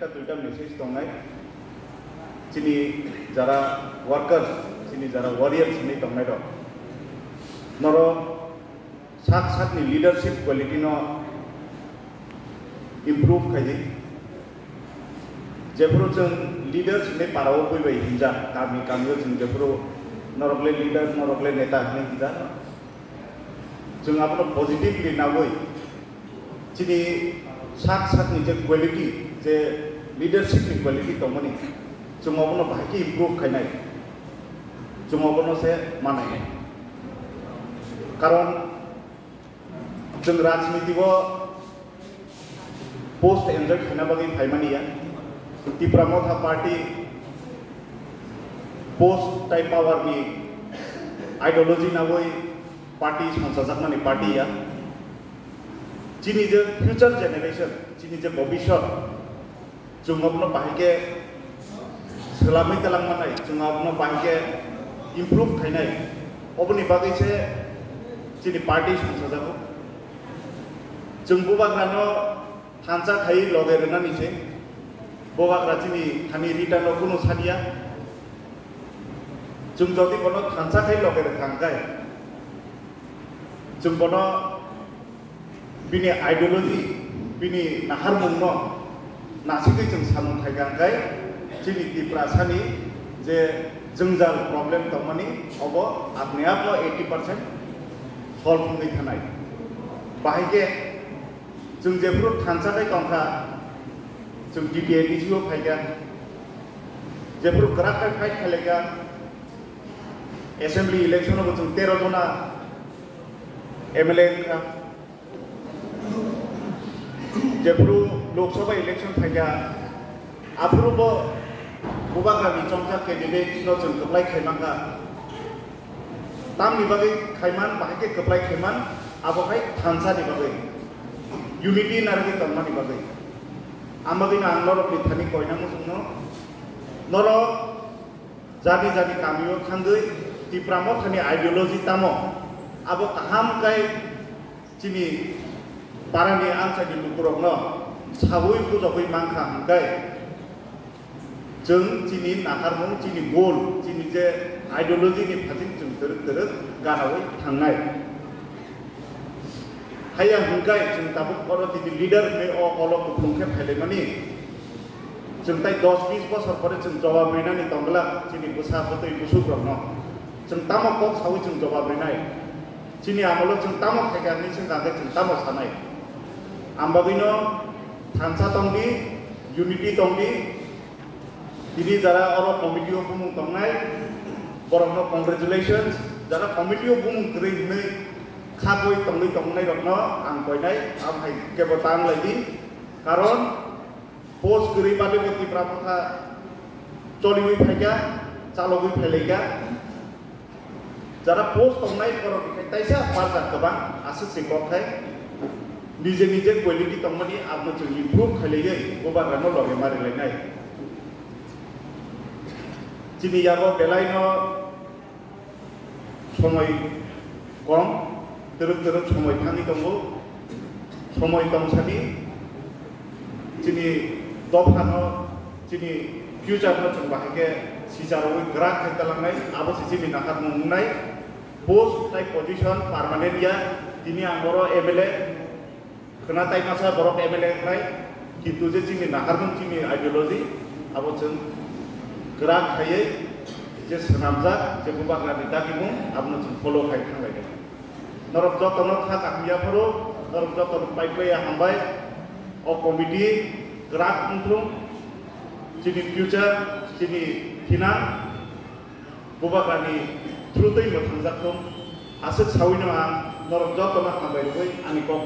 दुईटा मेसेज दंनाय चिनी जरा वर्कर्स चिनी जरा वॉरियर्स नि दंनाय दं नरो सात सातनि लीडरशिप क्वालिटी नो इम्प्रूव खायदि जेफोरो जों लीडर्स ने पाराव फैबाय हिंजा गामि गामियाव जों जेफोरो नरकले लीडर नरकले नेता ने हिंजा जों आपनो पॉजिटिवली नावै चिनी सात सातनि जे क्वालिटी जे लीडरशिप नि क्वालिटी दंमोन जों आपनो बाहायके इम्प्रूव खायनाय जों आपनो से मानाय कारण जों राजनीतिको पोस्ट एन्जॉय खाना बागै फायमानिया तिप्रा मथा पार्टी पोस्ट टाइप पावर नि आइडियोलॉजी नावै पार्टी संसाजाकनानि पार्टीया चिनी जे फ्यूचर जेनेरेशन चिनी जे भविष्य जों अपनो बाहायके सोलामै तलांनाय जों अपनो बाहायके इम्प्रूव खायनाय अबनि बागै से चिनी पार्टी संसाजाको जों बुबाग्रानो थांसा खायै लगेरना निसे बुबाग्रा चिनी थानि रिटार्न कोनो सादिया जों जदि कोनो थांसा खायै लगेर थांगाय जों कोनो बिनि आइडियोलॉजी बिनि नाहार मुंनो नासिकै जों सामु खायगांगाय चिनी तिप्रासानि जे जोंजाल प्रॉब्लम दंमानि अब आपने आप 80% सॉल्व होनै थानाय बाहायके जों जेफोर थांसाखै दंखा जों debate issue फायगा जेफोर ग्राफाय fight खालायगा assembly election जों 13 जना एमएलए का जेफोर लोकसभा इलेक्शन फायगा आफोरबो बुबाग्रा बिचंसा कैंडिडेट नो जों कप्लाय खायमांगा तामनि बागै खायमान बाहायके कप्लाय खायमान आबोहाय थांसानि बागै यूनिटी नारगे तंमानि बागै आमबागै ना आंलरनि थानि कोयनांगो जोंनो नरो जानि जानि गामियाव थांगै तिप्रामो थानि आइडियोलॉजी तामो आबो काहाम गाय चिनी पारानि आंसानि लुकुरकनो सावै पुजोबै मांखा हांगाय जों चिनी नाहारमुं चिनी गोल चिनी जे आइडियोलॉजी नि फारसे जों दोरोद गानावै थांनाय हाया हुंगाय जों दाबो बर' दिदि लीडर मे अल गुफुंखे फैलायमानि जों ताय 10-20 बोसोर परे जों जवाब हैनानै दंगला चिनी बुसा बतै बुसुग्रनो जों तामो कक सावै जों जवाब हैनाय चिनी आमलो जों तामो खायगानि जों गागे जों तामो सानाय आमबागैनो थांसा दंदि यूनिटी दंदि दिनै जरा अर कमिटी अफ बुमुं दंनाय बरनो कंग्रेचुलेशन्स जरा कमिटी अफ बुमुं ग्रै नै खागै तंगै तंनाय रत्न आं कयनाय आमहाय केबो तां लायदि कारण पोस्ट ग्रै बाले बति प्रापथा चलिबै फायगा चालगै फैलायगा जरा पोस्ट तंनाय बर बिखायतायसा पारजा गोबां आसु सिंगखाय निजे निजे क्वालिटी तंमनि आबनो जों इम्प्रूव खायलायै गोबाग्रानो लगे मारिलायनाय चिनी याबो बेलायनो समय कम दोरोद समय थांनि दंगो समय दंसानि चिनी दफानो चिनी फ्यूचरनो जों बाहायके सिजारावै ग्राक खायतालांनाय आबो चिनी नाहार मुंनाय पोस्ट टाइप पोजीशन परमानेंट या दिनै आं बर' एमएलए खोनाताय मासा बर' एमएलए खाय किन्तु जे चिनी नाहारमुं चिनी आइडियोलॉजी आबो जों ग्राक खायै जे सोनामजा जे बुबाग्रानि दागिमुं आबनो जों फलो खाय थांलायदों नरक जतनो था कामियाफोरो नरक जतनो पाइपलाया हांबाय अ कमिटी ग्राक उन्थुम चिनी फ्यूचर चिनी थिना बुबाग्रानि थ्रुतै मोथांजाखौ आसो सावैनो आं नरक जतनो हांबाय आंनि कक